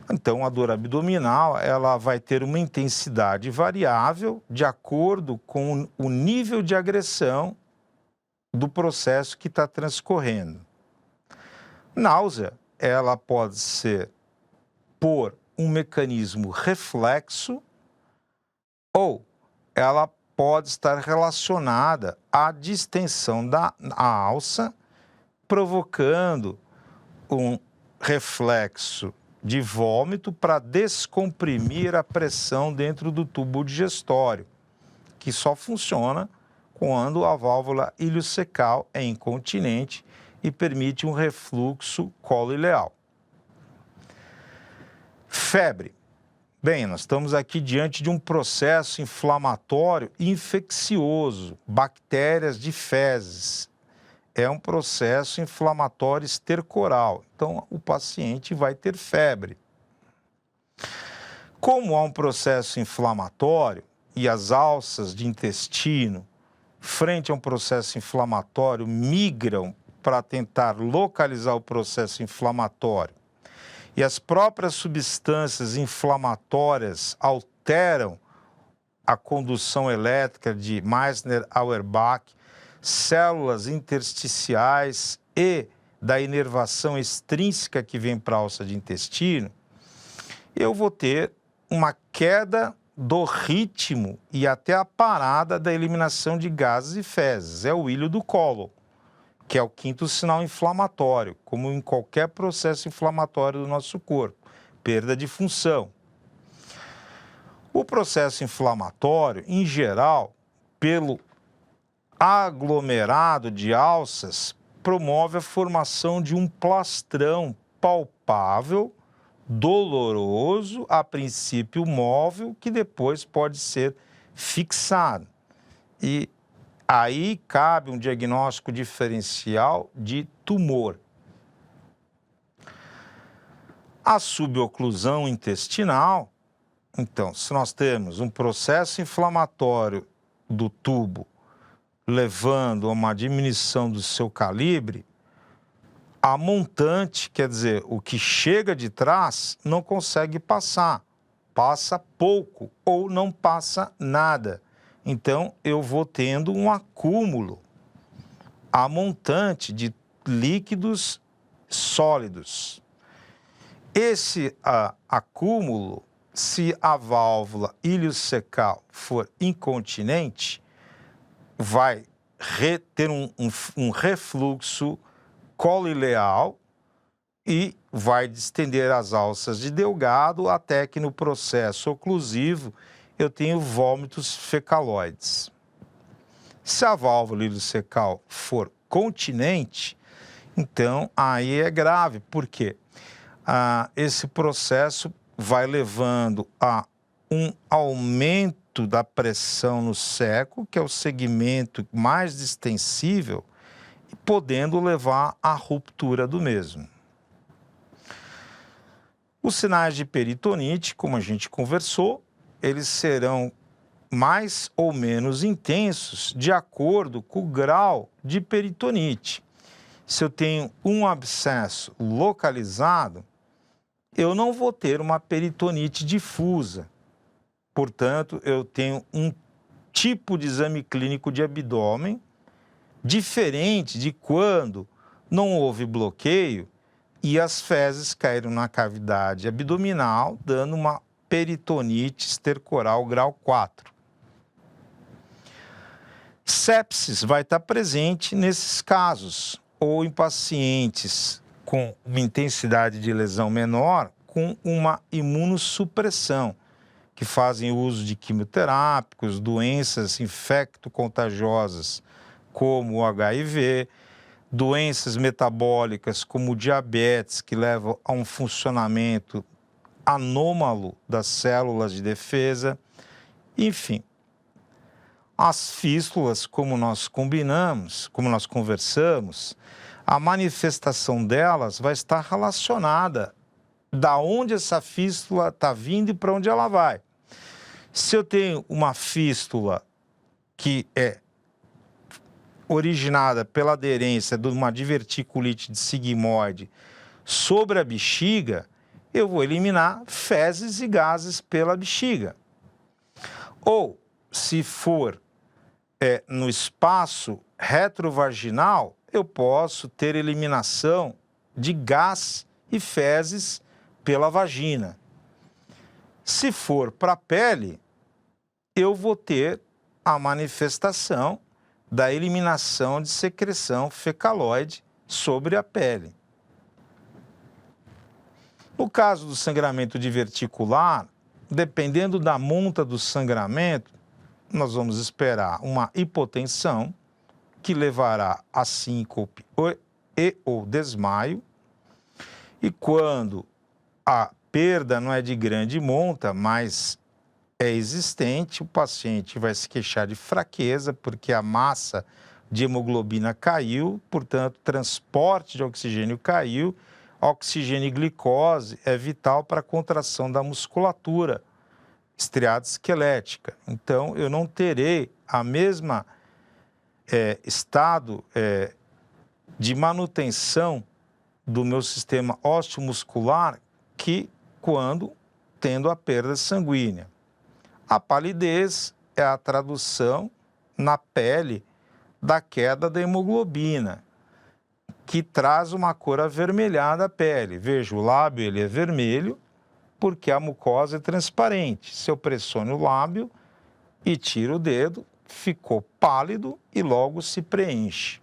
[SPEAKER 1] Então, a dor abdominal, ela vai ter uma intensidade variável de acordo com o nível de agressão do processo que está transcorrendo. Náusea, ela pode ser por um mecanismo reflexo ou ela pode estar relacionada à distensão da alça, provocando um reflexo de vômito para descomprimir a pressão dentro do tubo digestório, que só funciona quando a válvula iliocecal é incontinente e permite um refluxo colo-ileal. Febre. Bem, nós estamos aqui diante de um processo inflamatório infeccioso, bactérias de fezes. É um processo inflamatório estercoral, então o paciente vai ter febre. Como há um processo inflamatório e as alças de intestino, frente a um processo inflamatório, migram para tentar localizar o processo inflamatório, e as próprias substâncias inflamatórias alteram a condução elétrica de Meissner-Auerbach, células intersticiais e da inervação extrínseca que vem para a alça de intestino, eu vou ter uma queda do ritmo e até a parada da eliminação de gases e fezes. É o ilho do cólon, que é o quinto sinal inflamatório, como em qualquer processo inflamatório do nosso corpo, perda de função. O processo inflamatório, em geral, pelo aglomerado de alças, promove a formação de um plastrão palpável doloroso, a princípio móvel, que depois pode ser fixado. E aí cabe um diagnóstico diferencial de tumor. A suboclusão intestinal, então, se nós temos um processo inflamatório do tubo levando a uma diminuição do seu calibre, a montante, quer dizer, o que chega de trás, não consegue passar. Passa pouco ou não passa nada. Então, eu vou tendo um acúmulo, a montante de líquidos sólidos. Esse acúmulo, se a válvula iliocecal for incontinente, vai ter um refluxo colileal e vai distender as alças de Delgado até que no processo oclusivo eu tenho vômitos fecaloides. Se a válvula iliocecal for continente, então aí é grave, porque esse processo vai levando a um aumento da pressão no seco, que é o segmento mais distensível, podendo levar à ruptura do mesmo. Os sinais de peritonite, como a gente conversou, eles serão mais ou menos intensos de acordo com o grau de peritonite. Se eu tenho um abscesso localizado, eu não vou ter uma peritonite difusa. Portanto, eu tenho um tipo de exame clínico de abdômen diferente de quando não houve bloqueio e as fezes caíram na cavidade abdominal, dando uma peritonite estercoral grau 4. Sepsis vai estar presente nesses casos, ou em pacientes com uma intensidade de lesão menor, com uma imunossupressão, que fazem uso de quimioterápicos, doenças infecto-contagiosas como o HIV, doenças metabólicas como o diabetes, que levam a um funcionamento anômalo das células de defesa, enfim. As fístulas, como nós combinamos, como nós conversamos, a manifestação delas vai estar relacionada da onde essa fístula está vindo e para onde ela vai. Se eu tenho uma fístula que é originada pela aderência de uma diverticulite de sigmoide sobre a bexiga, eu vou eliminar fezes e gases pela bexiga. Ou, se for no espaço retrovaginal, eu posso ter eliminação de gás e fezes pela vagina. Se for para a pele, eu vou ter a manifestação da eliminação de secreção fecaloide sobre a pele. No caso do sangramento diverticular, dependendo da monta do sangramento, nós vamos esperar uma hipotensão que levará a síncope ou desmaio. E quando a perda não é de grande monta, mas é existente, o paciente vai se queixar de fraqueza, porque a massa de hemoglobina caiu, portanto, transporte de oxigênio caiu, oxigênio e glicose é vital para a contração da musculatura estriada esquelética. Então, eu não terei a mesma estado de manutenção do meu sistema osteomuscular que quando tendo a perda sanguínea. A palidez é a tradução na pele da queda da hemoglobina, que traz uma cor avermelhada à pele. Veja, o lábio ele é vermelho porque a mucosa é transparente. Se eu pressiono o lábio e tiro o dedo, ficou pálido e logo se preenche.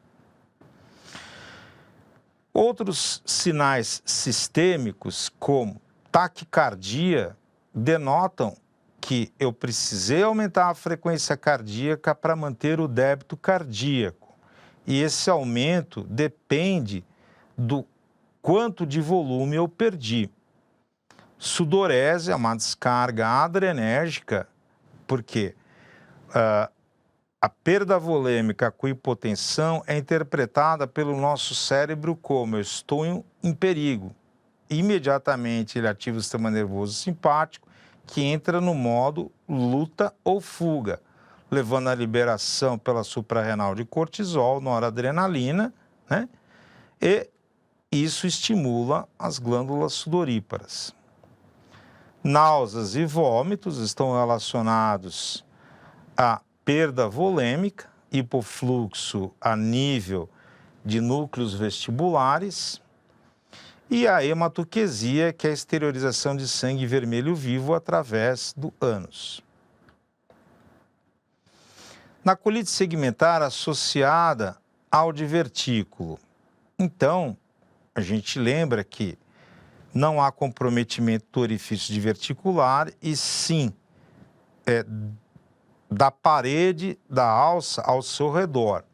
[SPEAKER 1] Outros sinais sistêmicos, como taquicardia, denotam que eu precisei aumentar a frequência cardíaca para manter o débito cardíaco. E esse aumento depende do quanto de volume eu perdi. Sudorese é uma descarga adrenérgica, porque a perda volêmica com hipotensão é interpretada pelo nosso cérebro como eu estou em perigo. Imediatamente ele ativa o sistema nervoso simpático, que entra no modo luta ou fuga, levando à liberação pela suprarrenal de cortisol, noradrenalina, né? E isso estimula as glândulas sudoríparas. Náuseas e vômitos estão relacionados à perda volêmica, hipofluxo a nível de núcleos vestibulares, e a hematoquesia, que é a exteriorização de sangue vermelho vivo através do ânus. Na colite segmentar associada ao divertículo, então, a gente lembra que não há comprometimento do orifício diverticular e sim da parede da alça ao seu redor.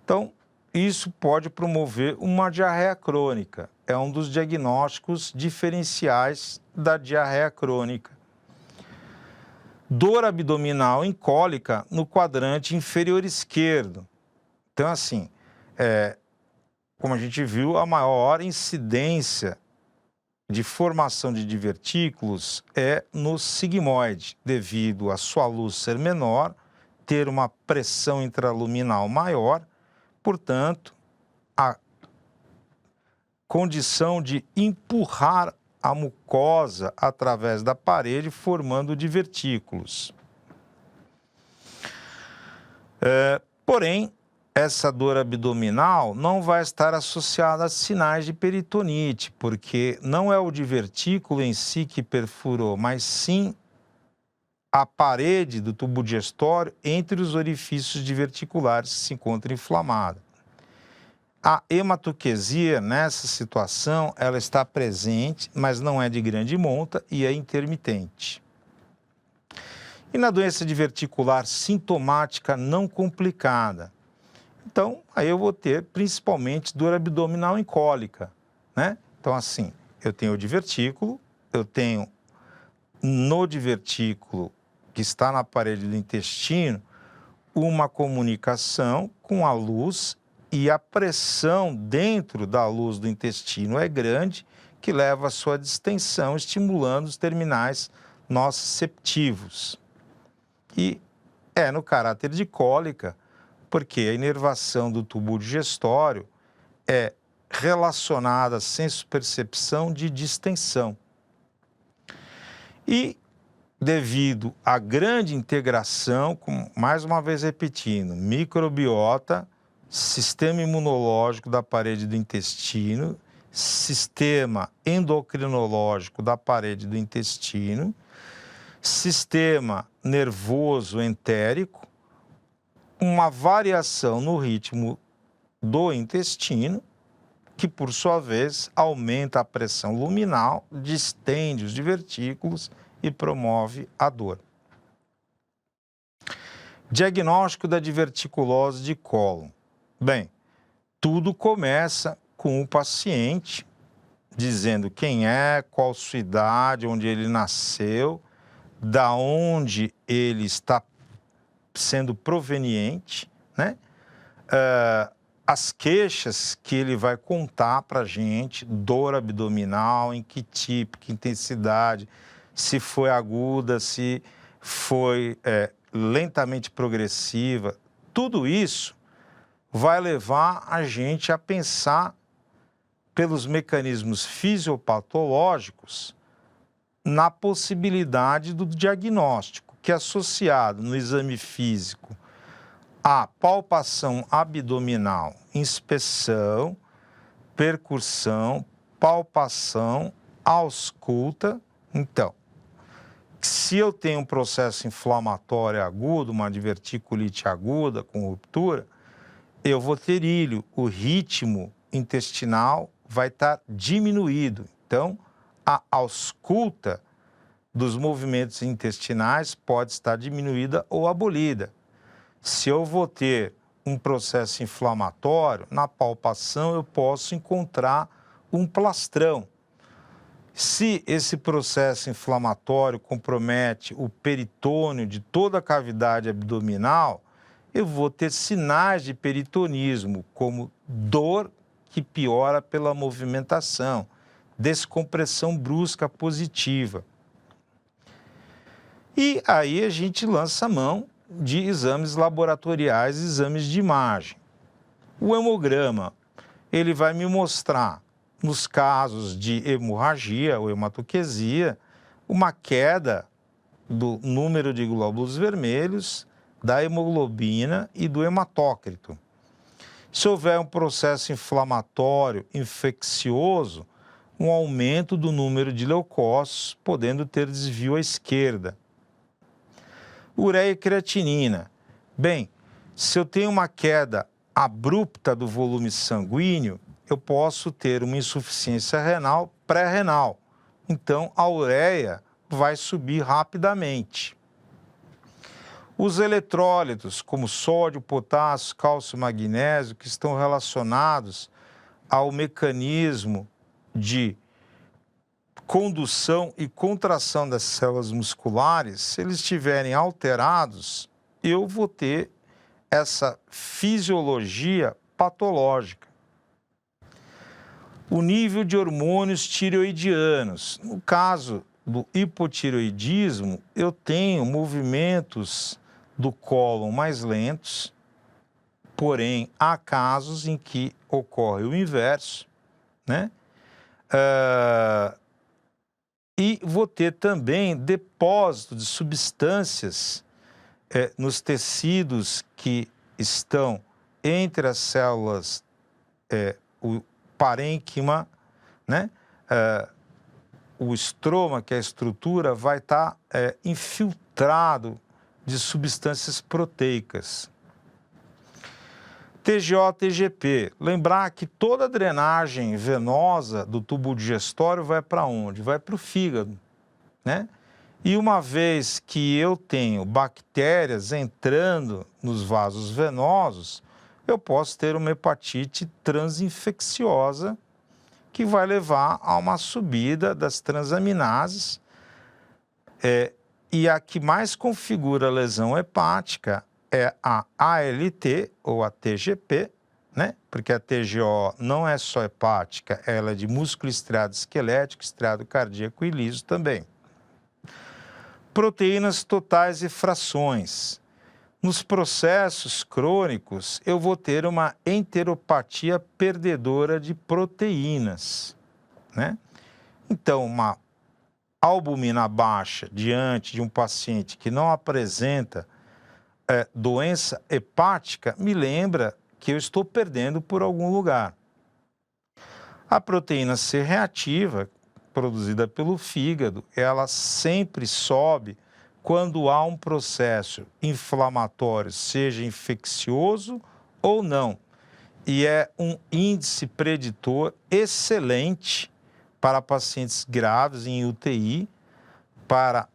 [SPEAKER 1] Então, isso pode promover uma diarreia crônica. É um dos diagnósticos diferenciais da diarreia crônica. Dor abdominal em cólica no quadrante inferior esquerdo. Então, assim, como a gente viu, a maior incidência de formação de divertículos é no sigmoide, devido a sua luz ser menor, ter uma pressão intraluminal maior, portanto, a condição de empurrar a mucosa através da parede, formando divertículos. Porém, essa dor abdominal não vai estar associada a sinais de peritonite, porque não é o divertículo em si que perfurou, mas sim a parede do tubo digestório entre os orifícios diverticulares que se encontra inflamada. A hematoquesia, nessa situação, ela está presente, mas não é de grande monta e é intermitente. E na doença diverticular sintomática não complicada, então, aí eu vou ter principalmente dor abdominal em cólica, né? Então, assim, eu tenho o divertículo, eu tenho no divertículo, que está na parede do intestino, uma comunicação com a luz e a pressão dentro da luz do intestino é grande, que leva à sua distensão, estimulando os terminais nociceptivos. E é no caráter de cólica, porque a inervação do tubo digestório é relacionada à sensopercepção de distensão. E devido à grande integração, mais uma vez repetindo, microbiota, sistema imunológico da parede do intestino, sistema endocrinológico da parede do intestino, sistema nervoso entérico, uma variação no ritmo do intestino, que por sua vez aumenta a pressão luminal, distende os divertículos e promove a dor. Diagnóstico da diverticulose de cólon. Bem, tudo começa com o paciente dizendo quem é, qual sua idade, onde ele nasceu, da onde ele está sendo proveniente, né? As queixas que ele vai contar para a gente, dor abdominal, em que tipo, que intensidade, se foi aguda, se foi lentamente progressiva, tudo isso vai levar a gente a pensar pelos mecanismos fisiopatológicos na possibilidade do diagnóstico, que é associado no exame físico à palpação abdominal, inspeção, percussão, palpação, ausculta. Então, se eu tenho um processo inflamatório agudo, uma diverticulite aguda com ruptura, eu vou ter ilho, o ritmo intestinal vai estar diminuído. Então, a ausculta dos movimentos intestinais pode estar diminuída ou abolida. Se eu vou ter um processo inflamatório, na palpação eu posso encontrar um plastrão. Se esse processo inflamatório compromete o peritônio de toda a cavidade abdominal, eu vou ter sinais de peritonismo, como dor que piora pela movimentação, descompressão brusca positiva. E aí a gente lança a mão de exames laboratoriais, exames de imagem. O hemograma, ele vai me mostrar, nos casos de hemorragia ou hematoquesia, uma queda do número de glóbulos vermelhos, da hemoglobina e do hematócrito. Se houver um processo inflamatório infeccioso, um aumento do número de leucócitos, podendo ter desvio à esquerda. Ureia e creatinina. Bem, se eu tenho uma queda abrupta do volume sanguíneo, eu posso ter uma insuficiência renal pré-renal. Então, a ureia vai subir rapidamente. Os eletrólitos, como sódio, potássio, cálcio e magnésio, que estão relacionados ao mecanismo de condução e contração das células musculares, se eles estiverem alterados, eu vou ter essa fisiologia patológica. O nível de hormônios tireoidianos. No caso do hipotireoidismo, eu tenho movimentos do cólon mais lentos, porém há casos em que ocorre o inverso, né? E vou ter também depósito de substâncias nos tecidos que estão entre as células, o parênquima, né? O estroma, que é a estrutura, vai estar infiltrado de substâncias proteicas. TGO, TGP. Lembrar que toda a drenagem venosa do tubo digestório vai para onde? Vai para o fígado, né? E uma vez que eu tenho bactérias entrando nos vasos venosos, eu posso ter uma hepatite transinfecciosa que vai levar a uma subida das transaminases. E a que mais configura a lesão hepática é a ALT ou a TGP, né? Porque a TGO não é só hepática, ela é de músculo estriado esquelético, estriado cardíaco e liso também. Proteínas totais e frações. Nos processos crônicos, eu vou ter uma enteropatia perdedora de proteínas, né? Então, uma albumina baixa diante de um paciente que não apresenta doença hepática, me lembra que eu estou perdendo por algum lugar. A proteína C reativa, produzida pelo fígado, ela sempre sobe quando há um processo inflamatório, seja infeccioso ou não. E é um índice preditor excelente para pacientes graves em UTI, para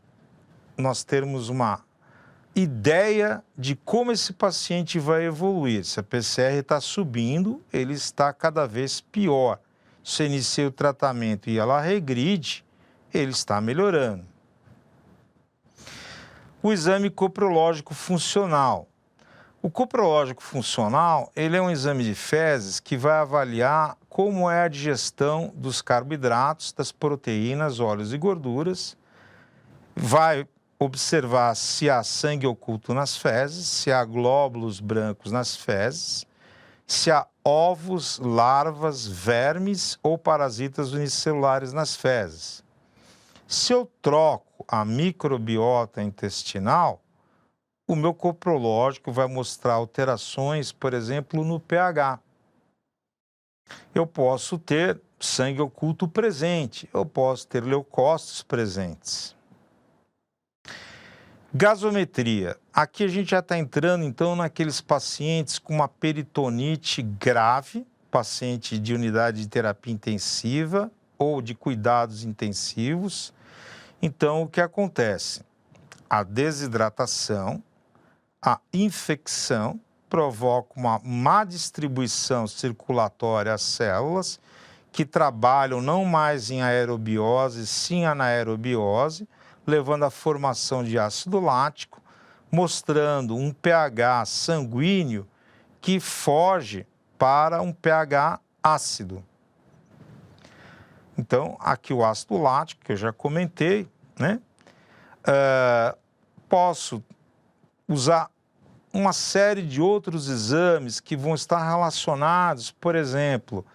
[SPEAKER 1] nós termos uma ideia de como esse paciente vai evoluir. Se a PCR está subindo, ele está cada vez pior. Se inicia o tratamento e ela regride, ele está melhorando. O exame coprológico funcional. O coprológico funcional, ele é um exame de fezes que vai avaliar como é a digestão dos carboidratos, das proteínas, óleos e gorduras. Vai observar se há sangue oculto nas fezes, se há glóbulos brancos nas fezes, se há ovos, larvas, vermes ou parasitas unicelulares nas fezes. Se eu troco a microbiota intestinal, o meu coprológico vai mostrar alterações, por exemplo, no pH. Eu posso ter sangue oculto presente, eu posso ter leucócitos presentes. Gasometria. Aqui a gente já está entrando, então, naqueles pacientes com uma peritonite grave, paciente de unidade de terapia intensiva ou de cuidados intensivos. Então, o que acontece? A desidratação, a infecção provoca uma má distribuição circulatória às células, que trabalham não mais em aerobiose, sim anaerobiose, levando à formação de ácido lático, mostrando um pH sanguíneo que foge para um pH ácido. Então, aqui o ácido lático, que eu já comentei, né? Posso usar uma série de outros exames que vão estar relacionados, por exemplo,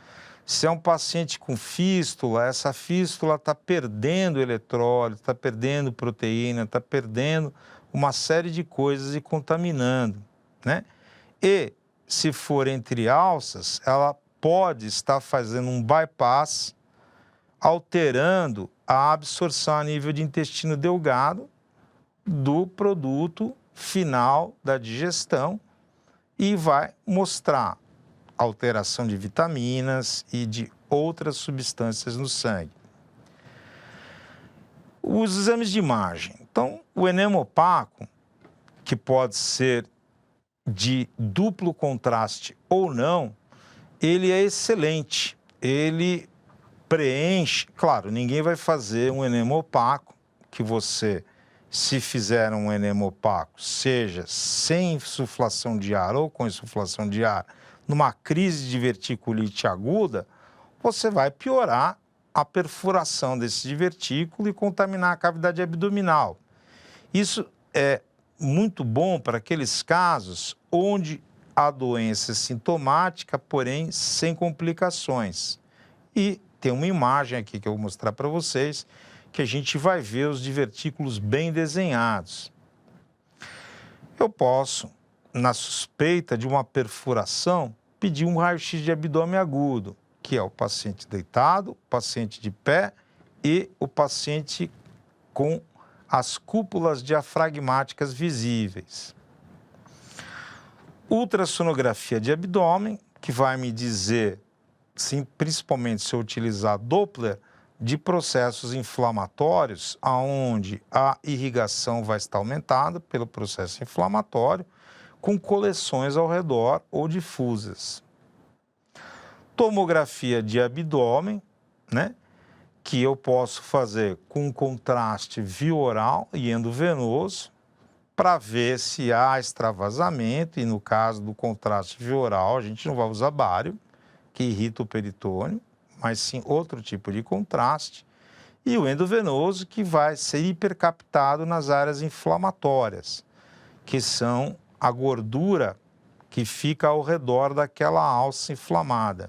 [SPEAKER 1] se é um paciente com fístula, essa fístula está perdendo eletrólito, está perdendo proteína, está perdendo uma série de coisas e contaminando, né? E, se for entre alças, ela pode estar fazendo um bypass, alterando a absorção a nível de intestino delgado do produto final da digestão e vai mostrar alteração de vitaminas e de outras substâncias no sangue. Os exames de imagem. Então, o enema opaco, que pode ser de duplo contraste ou não, ele é excelente. Ele preenche, claro, ninguém vai fazer um enema opaco que você, se fizer um enema opaco, seja sem insuflação de ar ou com insuflação de ar, numa crise de verticulite aguda, você vai piorar a perfuração desse divertículo e contaminar a cavidade abdominal. Isso é muito bom para aqueles casos onde a doença é sintomática, porém sem complicações. E tem uma imagem aqui que eu vou mostrar para vocês, que a gente vai ver os divertículos bem desenhados. Eu posso, na suspeita de uma perfuração, pedir um raio-x de abdômen agudo, que é o paciente deitado, o paciente de pé e o paciente com as cúpulas diafragmáticas visíveis. Ultrassonografia de abdômen, que vai me dizer, sim, principalmente se eu utilizar Doppler, de processos inflamatórios, onde a irrigação vai estar aumentada pelo processo inflamatório, com coleções ao redor ou difusas. Tomografia de abdômen, né, que eu posso fazer com contraste via oral e endovenoso, para ver se há extravasamento, e no caso do contraste via oral, a gente não vai usar bário, que irrita o peritônio, mas sim outro tipo de contraste, e o endovenoso, que vai ser hipercaptado nas áreas inflamatórias, que são a gordura que fica ao redor daquela alça inflamada.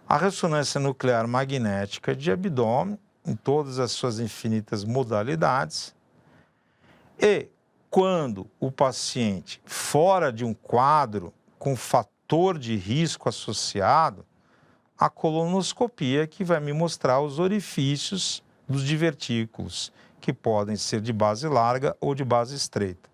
[SPEAKER 1] A ressonância nuclear magnética de abdômen, em todas as suas infinitas modalidades, e quando o paciente fora de um quadro com fator de risco associado, a colonoscopia, que vai me mostrar os orifícios dos divertículos, que podem ser de base larga ou de base estreita.